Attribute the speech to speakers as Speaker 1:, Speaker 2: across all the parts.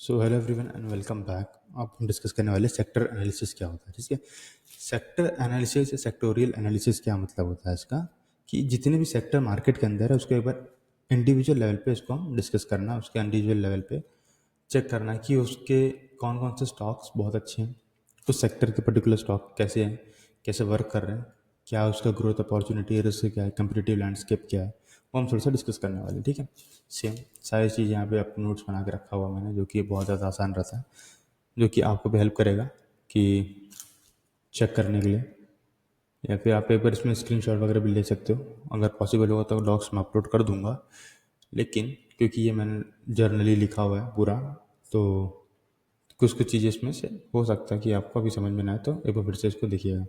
Speaker 1: So hello everyone and welcome back. अब हम discuss करने वाले सेक्टर एनालिसिस क्या होता है। ठीक है, सेक्टर एनालिसिस या सेक्टोरियल एनालिसिस क्या मतलब होता है इसका, कि जितने भी सेक्टर मार्केट के अंदर है उसको एक बार इंडिविजुअल लेवल पे इसको हम डिस्कस करना, उसके इंडिविजुअल लेवल पे चेक करना कि उसके कौन कौन से स्टॉक्स बहुत अच्छे हैं, उस सेक्टर के पर्टिकुलर स्टॉक कैसे हैं, कैसे वर्क कर रहे हैं, क्या उसका ग्रोथ अपॉर्चुनिटी, रिस्क क्या है, कंपिटेटिव लैंडस्केप क्या है, वो हम थोड़ा सा डिस्कस करने वाले हैं। ठीक है, सेम सारी चीज़ यहाँ पे अपने नोट्स बना के रखा हुआ मैंने, जो कि बहुत ज़्यादा आसान रहता है, जो कि आपको भी हेल्प करेगा कि चेक करने के लिए। या फिर आप एक बार इसमें स्क्रीनशॉट वगैरह भी ले सकते हो, अगर पॉसिबल होगा तो डॉक्स में अपलोड कर दूंगा। लेकिन क्योंकि ये मैंने जर्नली लिखा हुआ है पूरा, तो कुछ कुछ चीज़ें इसमें से हो सकता है कि आपको अभी समझ में ना आए, तो एक बार फिर से इसको देखिएगा।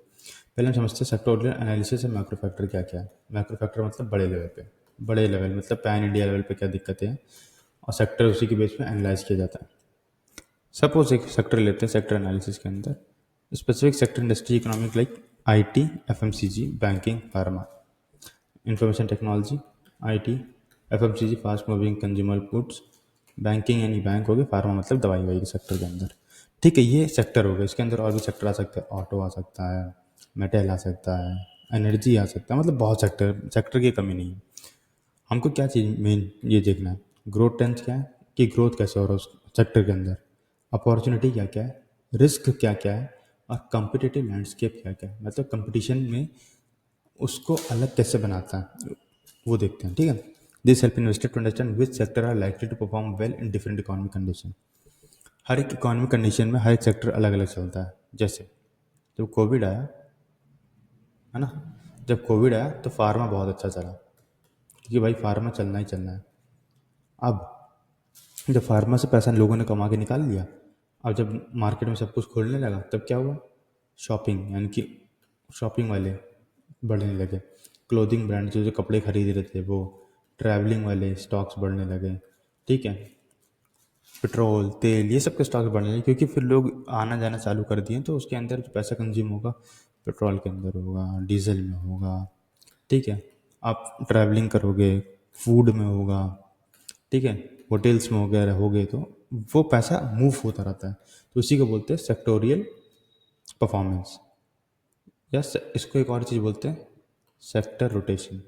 Speaker 1: पहले हम समझते हैं सेक्टोरियल एनालिसिस और मैक्रो फैक्टर क्या क्या है। मैक्रो फैक्टर मतलब बड़े लेवल पे, बड़े लेवल मतलब पैन इंडिया लेवल पे क्या दिक्कतें हैं, और सेक्टर उसी के बेस पे एनालाइज किया जाता है। सपोज एक सेक्टर लेते हैं, सेक्टर एनालिसिस के अंदर specific sector industry economic like IT, FMCG, banking, pharma, information technology, IT, FMCG, fast moving consumer goods, banking यानी बैंक हो गए, फार्मा मतलब दवाई वाई के सेक्टर के अंदर। ठीक है, ये सेक्टर हो गए। इसके अंदर और भी सेक्टर आ सकते हैं, ऑटो आ सकता है, मेटल आ सकता है, एनर्जी आ सकता है, मतलब बहुत सेक्टर, सेक्टर की कमी नहीं है। हमको क्या चीज़ मेन ये देखना है, ग्रोथ टेंस क्या है, कि ग्रोथ कैसे हो रहा है उस सेक्टर के अंदर, अपॉर्चुनिटी क्या क्या है, रिस्क क्या क्या है, और कॉम्पिटिटिव लैंडस्केप क्या क्या है, मतलब कंपटीशन में उसको अलग कैसे बनाता है, वो देखते हैं। ठीक है, this help investor to understand which sector are likely to perform well in different economic condition. हर एक इकोनॉमिक कंडीशन में हर एक सेक्टर अलग अलग चलता है। जैसे जब कोविड आया, है ना, जब कोविड आया तो फार्मा बहुत अच्छा चला, क्योंकि भाई फार्मा चलना ही चलना है। अब जब फार्मा से पैसा लोगों ने कमा के निकाल लिया, अब जब मार्केट में सब कुछ खोलने लगा तब क्या हुआ, शॉपिंग यानी कि शॉपिंग वाले बढ़ने लगे, क्लोथिंग ब्रांड जो जो कपड़े खरीद रहे थे वो, ट्रैवलिंग वाले स्टॉक्स बढ़ने लगे। ठीक है, पेट्रोल तेल ये सब के स्टॉक्स बढ़ने लगे, क्योंकि फिर लोग आना जाना चालू कर दिए, तो उसके अंदर जो पैसा कंज्यूम होगा पेट्रोल के अंदर होगा, डीजल में होगा। ठीक है, आप ट्रैवलिंग करोगे, फूड में होगा। ठीक है, होटल्स में वगैरह हो गए, तो वो पैसा मूव होता रहता है। तो उसी को बोलते हैं सेक्टोरियल परफॉर्मेंस, या इसको एक और चीज़ बोलते हैं सेक्टर रोटेशन।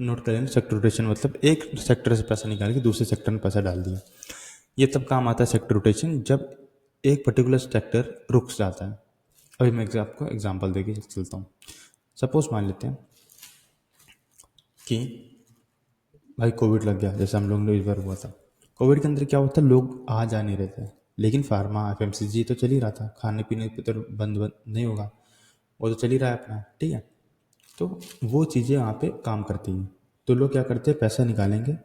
Speaker 1: नोट करें, सेक्टर रोटेशन मतलब एक सेक्टर से पैसा निकाल के दूसरे सेक्टर में पैसा डाल दिया। ये तब काम आता है सेक्टर रोटेशन, जब एक पर्टिकुलर सेक्टर रुक जाता है। अभी मैं आपको एग्जांपल देके चलता हूँ। सपोज मान लेते हैं कि भाई कोविड लग गया, जैसे हम लोग ने इस बार हुआ था। कोविड के अंदर क्या होता है, लोग आ जा नहीं रहे थे, लेकिन फार्मा एफएमसीजी तो चल ही रहा था, खाने पीने पे तो बंद नहीं होगा, वो तो चल ही रहा है अपना। ठीक है, तो वो चीज़ें वहाँ पे काम करती हैं। तो लोग क्या करते हैं, पैसा निकालेंगे,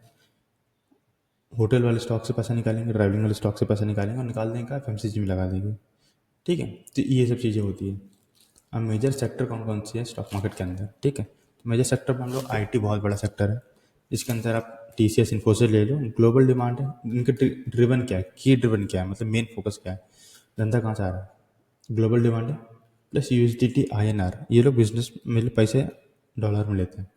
Speaker 1: होटल वाले स्टॉक से पैसा निकालेंगे, ट्रैवलिंग वाले स्टॉक से पैसा निकालेंगे, और निकाल देंगे एफएमसीजी में लगा देंगे। ठीक है, तो ये सब चीज़ें होती है। अब मेजर सेक्टर कौन कौन सी है स्टॉक मार्केट के अंदर। ठीक है, तो मेजर सेक्टर मान लो आईटी बहुत बड़ा सेक्टर है, इसके अंदर आप टीसीएस इन्फोसिस ले लो, ग्लोबल डिमांड है, इनके ड्रिवन क्या है, की ड्रिवन क्या है, मतलब मेन फोकस क्या है, धंधा कहाँ से आ रहा है, ग्लोबल डिमांड है, प्लस यूएसडीटी आईएनआर, ये लोग बिजनेस में पैसे डॉलर में लेते हैं।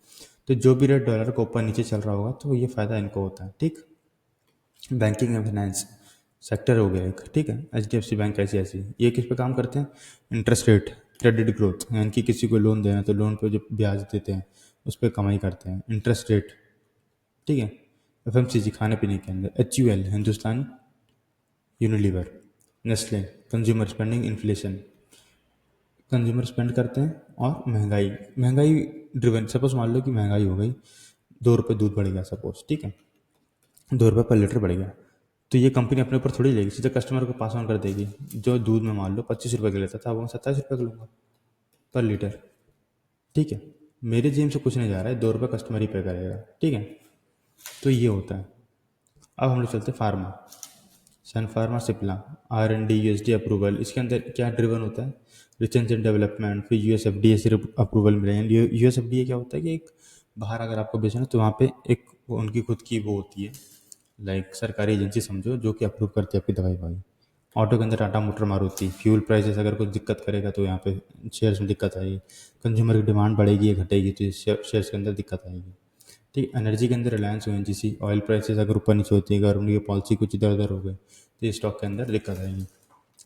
Speaker 1: तो जो भी रेट डॉलर को ऊपर नीचे चल रहा होगा तो ये फ़ायदा इनको होता है। ठीक, बैंकिंग एंड फाइनेंस सेक्टर हो गया एक। ठीक है, H D F C bank ऐसी ऐसी, ये किस पे काम करते हैं, इंटरेस्ट रेट, क्रेडिट ग्रोथ, यानी कि किसी को लोन देना तो लोन पे जो ब्याज देते हैं उस पर कमाई करते हैं, इंटरेस्ट रेट। ठीक है, एफ एम सी जी खाने पीने के अंदर, H U L Hindustan Unilever, Nestle consumer spending inflation, consumer spend करते हैं, और महंगाई, महंगाई ड्रिवन। सपोज मान लो कि महंगाई हो गई, 2 रुपये दूध बढ़ गया सपोज। ठीक है, 2 रुपये पर लीटर बढ़ गया, तो ये कंपनी अपने ऊपर थोड़ी लेगी, सीधे कस्टमर को पास ऑन कर देगी। जो दूध में मान लो 25 रुपये का लेता था, वो मैं 27 रुपये का लूँगा पर लीटर। ठीक है, मेरे जेब से कुछ नहीं जा रहा है, 2 रुपये कस्टमर ही पे करेगा। ठीक है, तो ये होता है। अब हम लोग चलते हैं pharma, Sun Pharma Cipla, R N D USD approval. इसके अंदर क्या ड्रिवन होता है, रिसर्च एंड डेवलपमेंट, फिर यूएस एफ डी ए से अप्रूवल मिले। यूएस एफ डी ए क्या होता है कि एक बाहर अगर आपको बेचना है तो वहाँ पे एक उनकी खुद की वो होती है, लाइक सरकारी एजेंसी समझो, जो कि अप्रूव करती है आपकी दवाई वाई। ऑटो के अंदर Tata motor Maruti, fuel prices अगर कुछ दिक्कत करेगा तो यहाँ पे शेयर्स में दिक्कत आएगी, कंज्यूमर की डिमांड बढ़ेगी या घटेगी तो शेयर्स के अंदर दिक्कत आएगी। ठीक है। एनर्जी के अंदर रिलायंस ओएनजीसी, ऑयल प्राइसेस अगर ऊपर नीचे होती है, गवर्नमेंट की पॉलिसी कुछ इधर उधर हो गई तो ये स्टॉक के अंदर दिक्कत आएगी।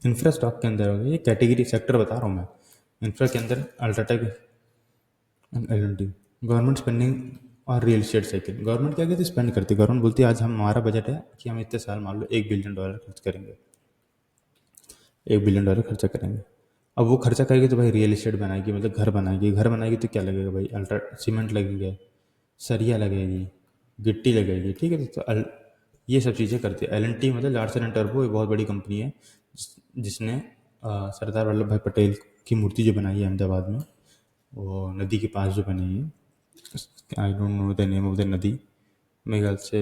Speaker 1: इंफ्रा स्टॉक के अंदर हो गया, ये कैटेगरी सेक्टर बता रहा हूँ मैं। इंफ्रा के अंदर अल्ट्राटेक, एल, गवर्नमेंट स्पेंडिंग और रियल एस्टेट साइकिल। गवर्नमेंट क्या कहती है, स्पेंड करती है। गवर्नमेंट बोलती है आज हमारा बजट है कि हम इतने साल मान लो $1 बिलियन खर्च करेंगे, $1 बिलियन खर्चा करेंगे। अब वो खर्चा करेगी तो भाई रियल एस्टेट बनाएगी, मतलब घर बनाएगी। घर बनाएगी तो क्या लगेगा भाई, अल्ट्रा सीमेंट लगेगा, सरिया लगेगी, गिट्टी लगेगी, ठीक है। तो ये सब चीज़ें करती है। L&T मतलब लार्सन एंड टर्बो, एक बहुत बड़ी कंपनी है जिसने सरदार वल्लभ भाई पटेल की मूर्ति जो बनाई है अहमदाबाद में, वो नदी के पास जो बनी है, I don't know the name of the नदी, मेरे ख्याल से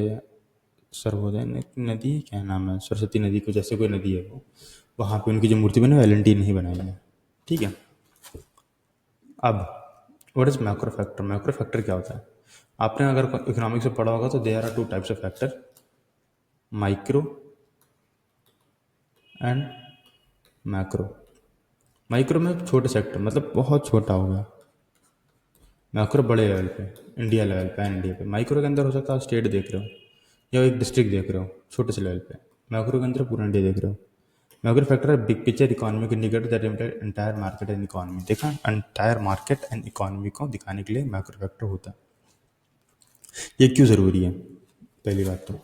Speaker 1: सर्वोदय नदी, क्या नाम है, सरस्वती नदी को जैसे कोई नदी है वो, वहाँ पे उनकी जो मूर्ति बनी वो L&T नहीं बनाई है, ठीक है। अब what is macro factor? Macro factor क्या होता है? आपने अगर इकोनॉमिक्स में पढ़ा होगा तो there are two types of factor, micro and macro. Micro में छोटे सेक्टर, मतलब बहुत छोटा हो गया। मैक्रो बड़े लेवल पे, इंडिया लेवल पे, इंडिया पे। माइक्रो के अंदर हो सकता है स्टेट देख रहे हो या एक डिस्ट्रिक्ट देख रहे हो, छोटे से लेवल पे। मैक्रो के अंदर पूरा इंडिया देख रहे हो। मैक्रो फैक्टर है big picture economic indicator that implied entire market and economy. देखा, एंटायर मार्केट एंड इकोनॉमी को दिखाने के लिए मैक्रो फैक्टर होता है। ये क्यों ज़रूरी है? पहली बात तो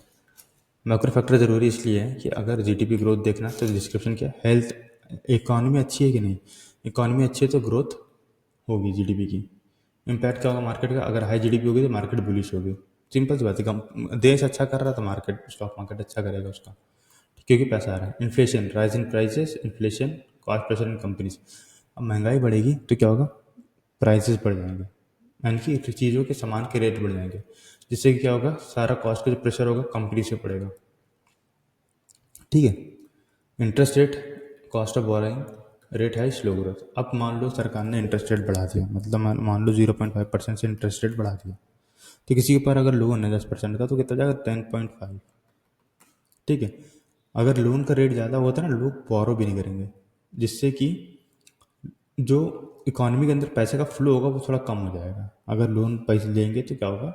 Speaker 1: मैक्रो फैक्टर ज़रूरी इसलिए है कि अगर जीडीपी ग्रोथ देखना तो डिस्क्रिप्शन क्या है, हेल्थ, इकोनॉमी अच्छी है कि नहीं। इकोनॉमी अच्छी है तो ग्रोथ होगी जीडीपी की। इम्पैक्ट क्या होगा मार्केट का? अगर हाई जीडीपी होगी तो मार्केट बुलिश होगी। सिंपल सी बात है, देश अच्छा कर रहा है तो मार्केट, स्टॉक मार्केट अच्छा करेगा उसका, क्योंकि पैसा आ रहा है। Inflation, rise in prices, inflation, cost pressure in companies. अब महंगाई बढ़ेगी तो क्या होगा, प्राइसेस बढ़ जाएंगे, यानी कि चीज़ों के सामान के रेट बढ़ जाएंगे, जिससे कि क्या होगा, सारा कॉस्ट का जो प्रेशर होगा कंपनी से पड़ेगा, ठीक है। Interest rate, cost of borrowing, rate है स्लो ग्रोथ। अब मान लो सरकार ने इंटरेस्ट रेट बढ़ा दिया, मतलब मान लो 0.5% से इंटरेस्ट रेट बढ़ा दिया, तो किसी के ऊपर अगर लोन है 10% का तो कितना जाएगा, 10.5, ठीक है। अगर लोन का रेट ज़्यादा होता है ना, लोग बोरो भी नहीं करेंगे, जिससे कि जो इकोनॉमी के अंदर पैसे का फ्लो होगा वो थोड़ा कम हो जाएगा। अगर लोन पैसे लेंगे तो क्या होगा,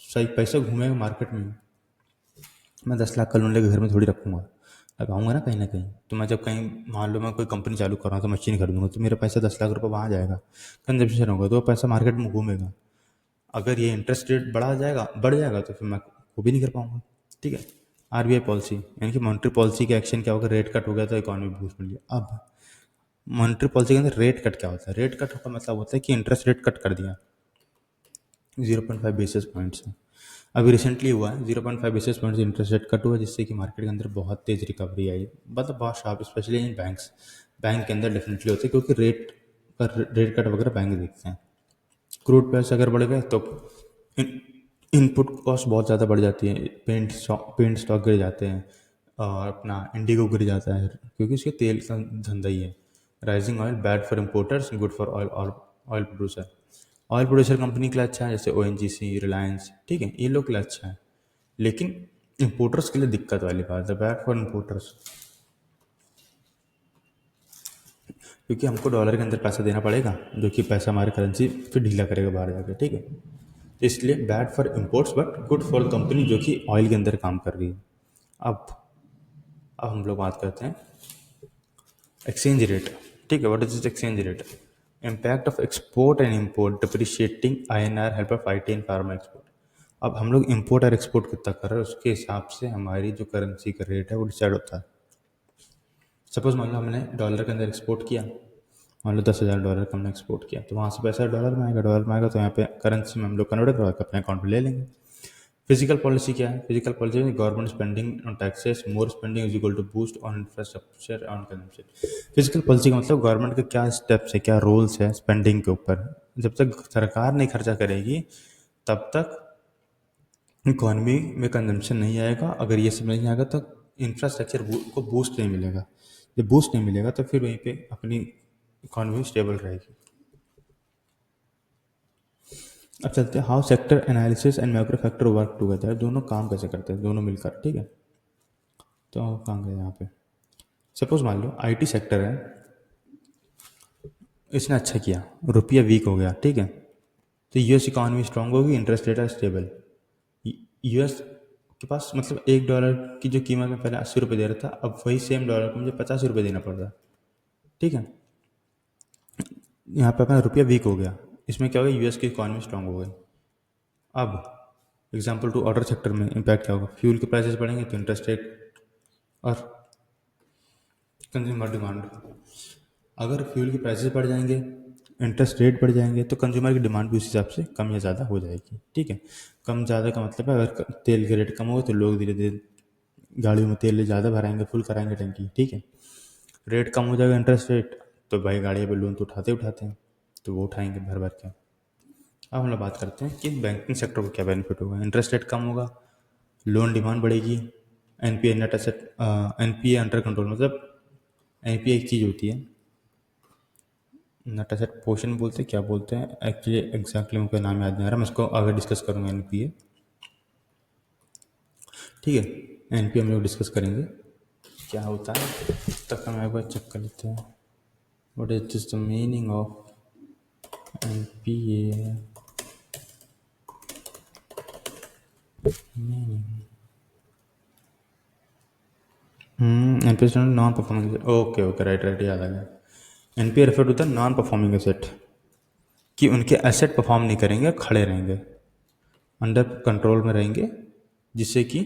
Speaker 1: सही पैसा घूमेगा मार्केट में। मैं 10 लाख का लोन लेकर घर में थोड़ी रखूँगा, लगाऊंगा ना कहीं ना कहीं। तो मैं जब कहीं मान लो मैं कोई कंपनी चालू कर रहा हूँ तो मशीन खरीदूंगा, तो मेरा पैसा 10 लाख रुपये वहाँ जाएगा, कंजप्शन होगा, तो वो पैसा मार्केट में घूमेगा। अगर ये इंटरेस्ट रेट बढ़ जाएगा तो फिर मैं वो भी नहीं कर पाऊंगा, ठीक है। आरबीआई पॉलिसी, यानी कि मॉनेटरी पॉलिसी के एक्शन क्या होगा, रेट कट हो गया तो इकोनॉमी बूस्ट मिल गया। अब मॉनेटरी पॉलिसी के अंदर रेट कट क्या होता है? रेट कट का मतलब होता है कि इंटरेस्ट रेट कट कर दिया 0.5 बेसिस पॉइंट्स से। अभी रिसेंटली हुआ है 0.5 basis points interest rate cut हुआ, जिससे कि मार्केट के अंदर बहुत तेज़ रिकवरी आई, मतलब बहुत sharp, specially in banks. Bank के अंदर डेफिनेटली होते हैं, क्योंकि रेट कट वगैरह बैंक देखते हैं। क्रूड प्राइस अगर बढ़ गए तो इनपुट कॉस्ट बहुत ज़्यादा बढ़ जाती है, पेंट स्टॉक गिर जाते हैं, और अपना इंडिगो गिर जाता है, क्योंकि उसके तेल का धंधा ही है। Rising oil bad for importers, good for oil producer. Oil producer company के लिए अच्छा है, जैसे ONGC, रिलायंस, ठीक है, ये लोग के लिए अच्छा है। लेकिन इम्पोर्टर्स के लिए दिक्कत वाली बात है, बैड फॉर इम्पोर्टर्स, क्योंकि हमको डॉलर के अंदर पैसा देना पड़ेगा, जो कि पैसा हमारी करेंसी फिर ढीला करेगा बाहर जाके, ठीक है। तो इसलिए bad for imports but good for company जो कि ऑयल के अंदर काम कर रही है। अब अब हम लोग बात करते हैं एक्सचेंज रेट, ठीक है। What is exchange rate? Impact of export and import, depreciating INR help of IT in pharma export. अब हम लोग इम्पोर्ट और एक्सपोर्ट कितना कर रहे हैं उसके हिसाब से हमारी जो करेंसी का रेट है वो डिसाइड होता है। सपोज मान लो हमने डॉलर के अंदर एक्सपोर्ट किया, मान लो $10,000 का हमने एक्सपोर्ट किया, तो वहाँ से पैसा डॉलर में आएगा, डॉलर में आएगा तो यहाँ पे करेंसी में हम लोग कन्वर्ट करवा के अपने अकाउंट में ले लेंगे। फिजिकल पॉलिसी क्या है? फिजिकल पॉलिसी में government spending on taxes, more spending is equal to boost on infrastructure on consumption. Physical policy का मतलब गवर्नमेंट के क्या स्टेप्स है, क्या रोल्स है स्पेंडिंग के ऊपर। जब तक सरकार नहीं खर्चा करेगी तब तक इकोनॉमी में कंजम्पशन नहीं आएगा। अगर ये सब नहीं आएगा तो इंफ्रास्ट्रक्चर को बूस्ट नहीं मिलेगा। जब बूस्ट नहीं मिलेगा तो फिर वहीं पे अपनी इकोनॉमी स्टेबल रहेगी। अब चलते हैं how sector analysis and macro factor work together, दोनों काम कैसे करते हैं, दोनों मिलकर, ठीक है। तो कहाँ गए यहाँ पे, सपोज मान लो IT सेक्टर है, इसने अच्छा किया, रुपया वीक हो गया, ठीक है, तो US इकोनॉमी स्ट्रांग होगी, इंटरेस्ट रेट है स्टेबल, यूएस के पास मतलब $1 की जो कीमत में पहले ₹80 दे रहा था, अब वही सेम डॉलर को मुझे ₹85 देना पड़ रहा है। ठीक है, यहाँ पे अपना रुपया वीक हो गया, इसमें क्या हो गया, यूएस की इकॉनमी स्ट्रांग हो गई। अब एग्जाम्पल टू ऑर्डर सेक्टर में इम्पैक्ट क्या होगा, फ्यूल के प्राइसेस बढ़ेंगे तो इंटरेस्ट रेट और कंज्यूमर डिमांड, अगर फ्यूल के प्राइसेस बढ़ जाएंगे, इंटरेस्ट रेट बढ़ जाएंगे, तो कंज्यूमर की डिमांड भी उस हिसाब से कम या ज़्यादा हो जाएगी। ठीक है, कम ज़्यादा का मतलब है अगर तेल के रेट कम होगा तो लोग धीरे धीरे गाड़ियों में तेल ज़्यादा भराएंगे, फुल कराएंगे टंकी। ठीक है, रेट कम हो जाएगा इंटरेस्ट रेट, तो भाई गाड़ियों पर लोन तो उठाते उठाते हैं, तो वो उठाएंगे भर भर के। अब हम लोग बात करते हैं कि बैंकिंग सेक्टर को क्या बेनिफिट होगा। इंटरेस्ट रेट कम होगा, लोन डिमांड बढ़ेगी, NPA net asset, NPA under control, मतलब एनपीए एक चीज़ होती है, नेट एसेट पोर्शन बोलते हैं, क्या बोलते हैं एक्चुअली, एग्जैक्टली मुझे नाम याद नहीं आ रहा, मैं इसको आगे डिस्कस करूँगा एनपीए। ठीक है, एनपीए हम लोग डिस्कस करेंगे क्या होता है, तब तक हम एक बार चेक कर लेते हैं what is this the meaning of NPA. NPA stand non performing, okay okay, right right, याद आ गया। NPA refer to the non performing asset, कि उनके एसेट परफॉर्म नहीं करेंगे, खड़े रहेंगे, अंडर कंट्रोल में रहेंगे, जिससे कि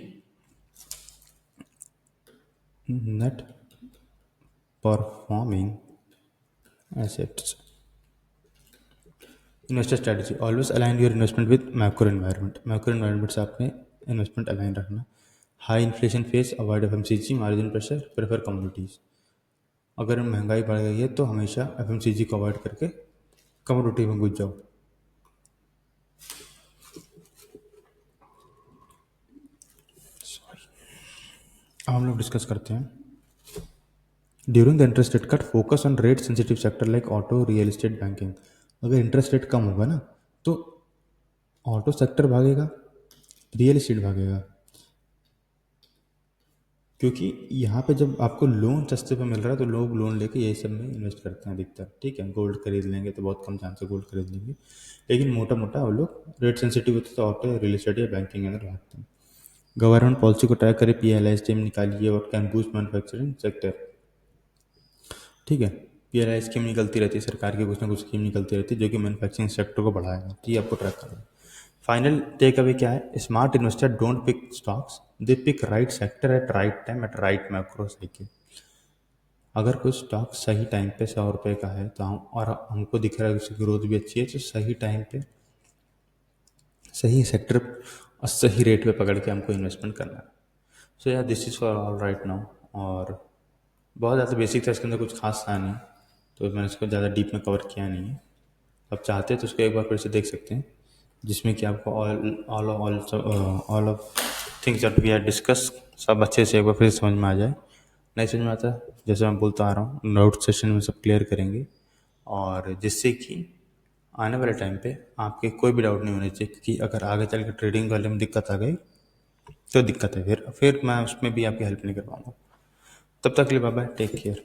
Speaker 1: net performing assets. Investor strategy, always align your investment with macro environment, macro environment से आपने इन्वेस्टमेंट अलाइन रखना। High inflation face, avoid FMCG, margin pressure, prefer commodities. अगर महंगाई बढ़ गई है तो हमेशा एफएमसीजी को अवॉइड करके कमोडिटी में घुस जाओ। अब हम लोग डिस्कस करते हैं during the interest rate cut, focus on rate sensitive sector like auto, real estate, banking. अगर इंटरेस्ट रेट कम होगा ना तो ऑटो सेक्टर भागेगा, रियल एस्टेट भागेगा, क्योंकि यहाँ पे जब आपको लोन सस्ते पे मिल रहा है तो लोग लोन लेके यही सब में इन्वेस्ट करते हैं अधिकतर। ठीक है, गोल्ड खरीद लेंगे तो बहुत कम चांस है गोल्ड खरीद लेंगे, लेकिन मोटा मोटा वो लोग रेट सेंसिटिव होते तो ऑटो, रियल एस्टेट या बैंकिंग के अंदर भागते हैं। गवर्नमेंट पॉलिसी को ट्रैक करे, पीएलआई स्कीम निकालिए और कैन बूस्ट मैन्युफैक्चरिंग सेक्टर। ठीक है, पीएलआई स्कीम निकलती रहती है, सरकार की कुछ ना कुछ स्कीम निकलती रहती है जो कि मैन्युफैक्चरिंग सेक्टर को बढ़ाएगा। तो ये आपको ट्रैक करना है। फाइनल टेक अवे क्या है, smart investor don't pick stocks, they pick right sector at right time at right macro cycle. अगर कोई स्टॉक सही टाइम पे ₹100 का है तो हम, और हमको दिख रहा है उसकी ग्रोथ भी अच्छी है, तो सही टाइम पे सही सेक्टर और सही रेट पे पकड़ के हमको इन्वेस्टमेंट करना है। सो यार this is for all right now. और बहुत ज़्यादा बेसिक था, इसके अंदर कुछ खास था नहीं, तो मैंने इसको ज़्यादा डीप में कवर किया नहीं है। आप चाहते हैं तो उसको एक बार फिर से देख सकते हैं, जिसमें कि आपको all of things that we are discuss सब अच्छे से एक बार फिर से समझ में आ जाए। नहीं समझ में आता, जैसे मैं बोलता आ रहा हूँ, नोट सेशन में सब क्लियर करेंगे, और जिससे कि आने वाले टाइम पे आपके कोई भी डाउट नहीं होने चाहिए, क्योंकि अगर आगे चल के ट्रेडिंग वाले में दिक्कत आ गई तो दिक्कत है, फिर मैं उसमें भी आपकी हेल्प नहीं कर पाऊँगा। तब तक के लिए बाय बाय, टेक केयर।